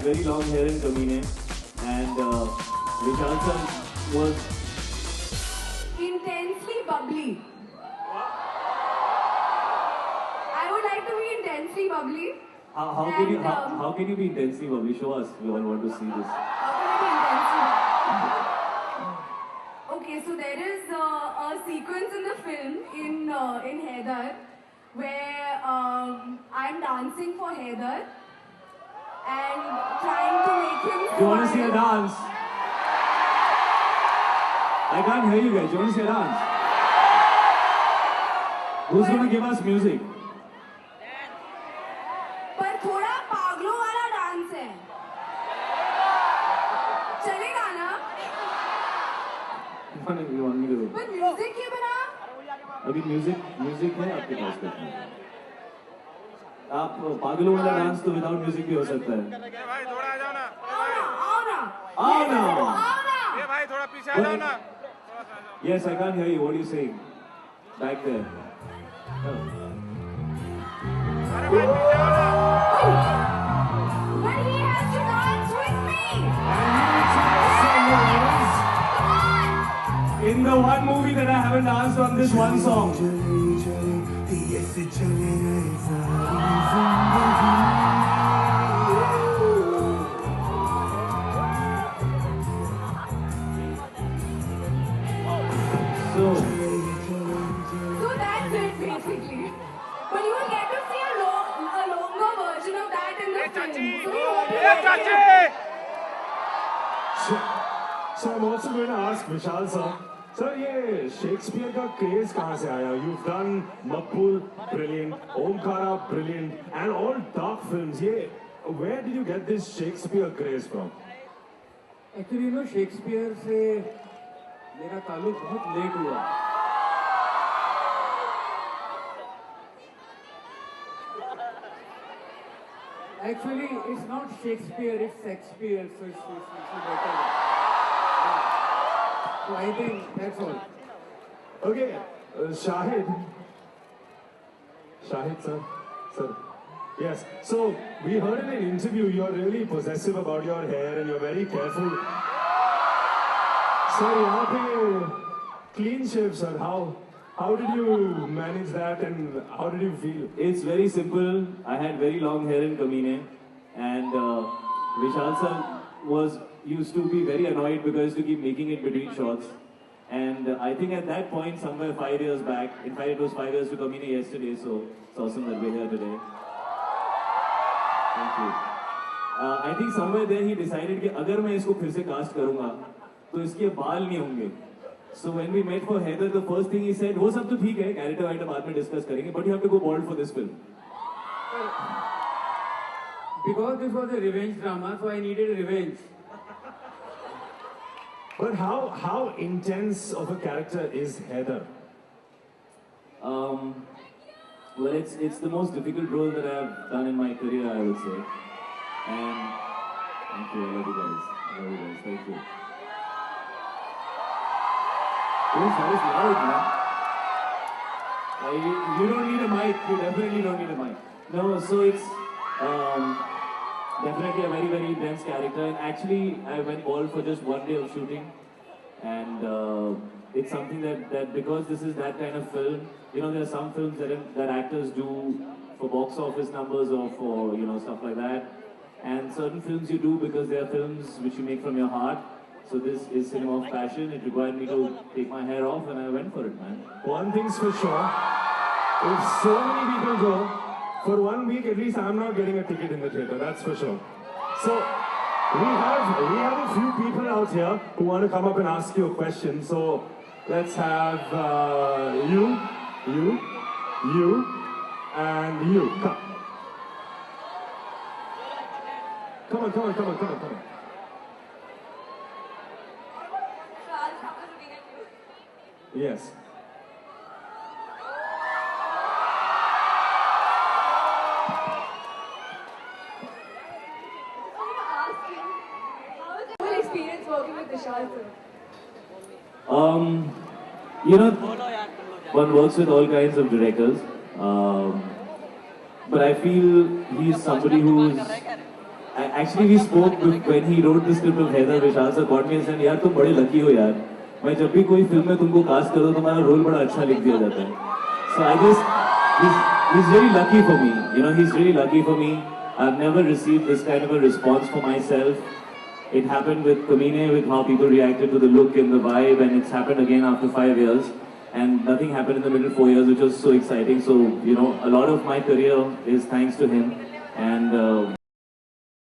very long hair in Kamine, and Vishal sir was intensely bubbly. I would like to be intensely bubbly. how can you be intensely bubbly? Show us. We all want to see this. How can I be intensely bubbly? Okay, so there is a sequence in the film in Haider where I'm dancing for Haider and trying to make him smile. Do you want to see a dance? I can't hear you guys. Do you want to see a dance? Who's going to give us music? पर थोड़ा पागलों वाला dance है चलेगा ना You want me to? पर music के बिना अभी म्यूजिक है आपके पास कुछ? आप पागलों वाला डांस तो विदाउट म्यूजिक भी हो सकता है। भाई थोड़ा आ जाओ ना। आओ ना। ये भाई थोड़ा पीछे आ जाओ ना। Yes, I can't hear you. What are you saying? Back there. अरे भाई पीछे आओ ना। But he has to dance with me. In the one movie that I haven't danced on this one song. So that's it basically. But you will get to see a longer version of that in the film. So we hope you ये like it. चाची। So I'm also going to ask Vishal sir. Sir, ये Shakespeare का craze कहाँ से आया? You've done Makbul, brilliant, Omkara, brilliant, and all dark films. ये where did you get this Shakespeare craze from? Actually, you know, Shakespeare से मेरा ताल्लुक बहुत लेट हुआ। Actually, it's not Shakespeare, it's Shakespeare, so it's better. So I think that's all. Okay, Shahid. Shahid sir. Yes, so we heard in an interview you're really possessive about your hair and you're very careful. Sir, यहाँ पे clean shave, sir. How did you manage that and how did you feel? it's very simple. I had very long hair in Kamine, and Vishal sir used to be very annoyed because I used to keep making it between shots. And I think at that point, somewhere 5 years back, in fact it was 5 years to Kamine yesterday, so it's awesome that we're here today. Thank you. I think somewhere there he decided कि अगर मैं इसको फिर से cast करूँगा, तो इसके बाल नहीं होंगे. So when we met for Haider, the first thing he said, वो सब तो ठीक है, character वाइटर बाद में discuss करेंगे, but you have to go bald for this film. Because this was a revenge drama, so I needed revenge. But how intense of a character is Haider? Well, it's the most difficult role that I've done in my career, I would say. And thank you, I love you guys. Thank you. Oh, that was loud, man. You don't need a mic. You definitely don't need a mic. No, so it's definitely a very, very intense character. And actually, I went bald for just one day of shooting. And it's something that because this is that kind of film, you know, there are some films that actors do for box office numbers or for, you know, stuff like that. And certain films you do because they are films which you make from your heart. So this is cinema of passion. It required me to take my hair off and I went for it, man. One thing's for sure, if so many people go, for 1 week at least I'm not getting a ticket in the theatre, that's for sure. So we have a few people out here who want to come up and ask you a question. So let's have you, and you. Come on. Yes. Experience working with Vishal sir. You know, one works with all kinds of directors, but I feel he's somebody who's Actually, we spoke when he wrote the script of Haider. Vishal sir called me and said, "यार तुम बड़े lucky हो यार. मैं जब भी कोई film में तुमको कास्ट करो, तुम्हारा रोल बड़ा अच्छा लिख दिया जाता है." So I guess he's really lucky for me. You know, he's really lucky for me. I've never received this kind of a response for myself. It happened with Kamine, with how people reacted to the look and the vibe, and it's happened again after 5 years. And nothing happened in the middle 4 years, which was so exciting. So, you know, a lot of my career is thanks to him. And